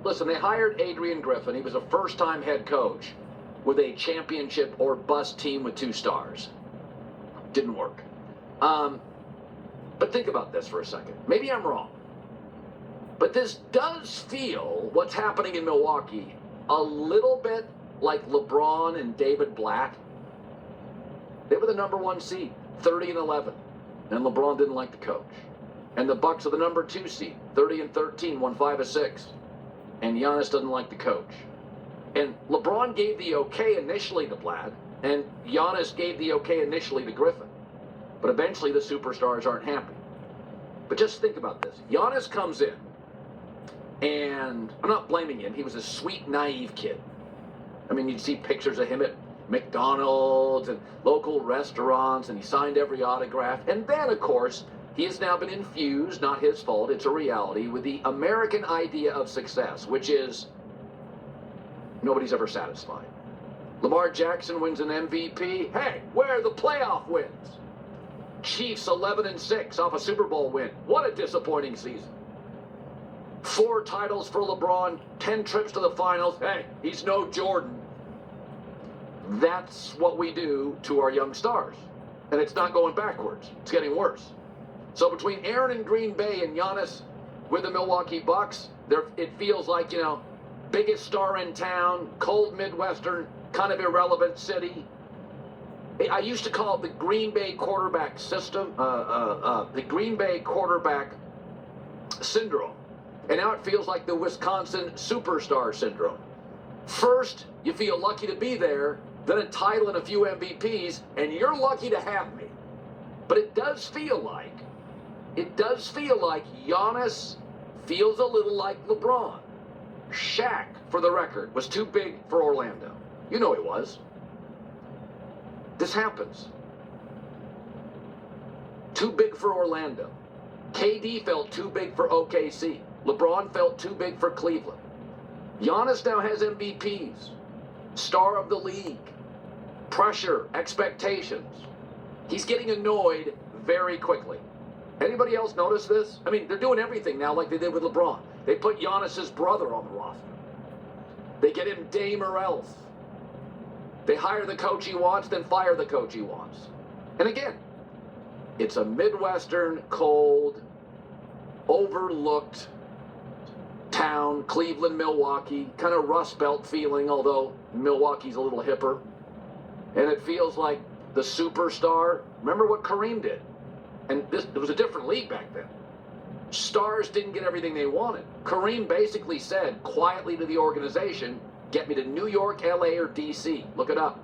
listen, they hired Adrian Griffin. He was a first-time head coach with a championship or bust team with 2 stars. Didn't work. But think about this for a second. Maybe I'm wrong. But this does feel, what's happening in Milwaukee, a little bit like LeBron and David Blatt. They were the number 1 seed, 30-11, and LeBron didn't like the coach. And the Bucks are the number 2 seed, 30-13, won 5 of 6, and Giannis doesn't like the coach. And LeBron gave the okay initially to Blatt, and Giannis gave the okay initially to Griffin. But eventually the superstars aren't happy. But just think about this. Giannis comes in, and I'm not blaming him. He was a sweet, naive kid. I mean, you'd see pictures of him at McDonald's and local restaurants, and he signed every autograph. And then, of course, he has now been infused, not his fault, it's a reality, with the American idea of success, which is nobody's ever satisfied. Lamar Jackson wins an MVP. Hey, where are the playoff wins? Chiefs 11-6 off a Super Bowl win. What a disappointing season. 4 titles for LeBron, 10 trips to the finals. Hey, he's no Jordan. That's what we do to our young stars. And it's not going backwards. It's getting worse. So between Aaron in Green Bay and Giannis with the Milwaukee Bucks, it feels like, biggest star in town, cold Midwestern, kind of irrelevant city. I used to call it the Green Bay quarterback system, the Green Bay quarterback syndrome. And now it feels like the Wisconsin superstar syndrome. First, you feel lucky to be there, then a title and a few MVPs, and you're lucky to have me. But it does feel like Giannis feels a little like LeBron. Shaq, for the record, was too big for Orlando. You know he was. This happens. Too big for Orlando. KD felt too big for OKC. LeBron felt too big for Cleveland. Giannis now has MVPs. Star of the league. Pressure, expectations. He's getting annoyed very quickly. Anybody else notice this? I mean, they're doing everything now like they did with LeBron. They put Giannis's brother on the roster. They get him Dame or else. They hire the coach he wants, then fire the coach he wants. And again, it's a Midwestern, cold, overlooked town, Cleveland, Milwaukee, kind of Rust Belt feeling, although Milwaukee's a little hipper. And it feels like the superstar. Remember what Kareem did? And it was a different league back then. Stars didn't get everything they wanted. Kareem basically said quietly to the organization, get me to New York, LA, or DC. Look it up.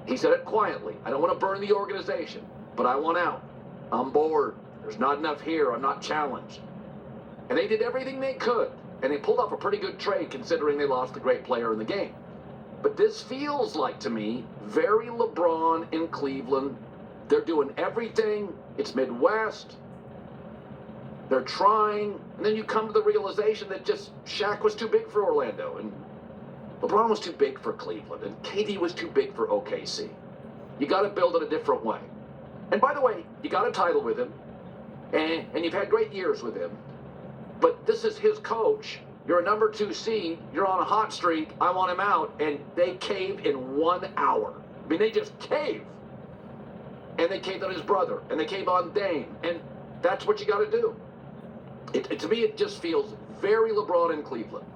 He said it quietly. I don't want to burn the organization, but I want out. I'm bored. There's not enough here. I'm not challenged. And they did everything they could. And they pulled off a pretty good trade considering they lost a great player in the game. But this feels like, to me, very LeBron in Cleveland. They're doing everything. It's Midwest. They're trying. And then you come to the realization that just Shaq was too big for Orlando. And LeBron was too big for Cleveland. And KD was too big for OKC. You got to build it a different way. And by the way, you got a title with him. And you've had great years with him. But this is his coach. You're a number 2 seed. You're on a hot streak. I want him out. And they cave in 1 hour. I mean, they just cave. And they caved on his brother. And they caved on Dame. And that's what you got to do. To me, it just feels very LeBron in Cleveland.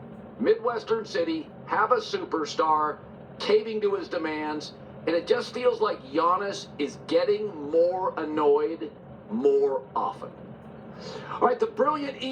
Midwestern city, have a superstar, caving to his demands. And it just feels like Giannis is getting more annoyed more often. All right, the brilliant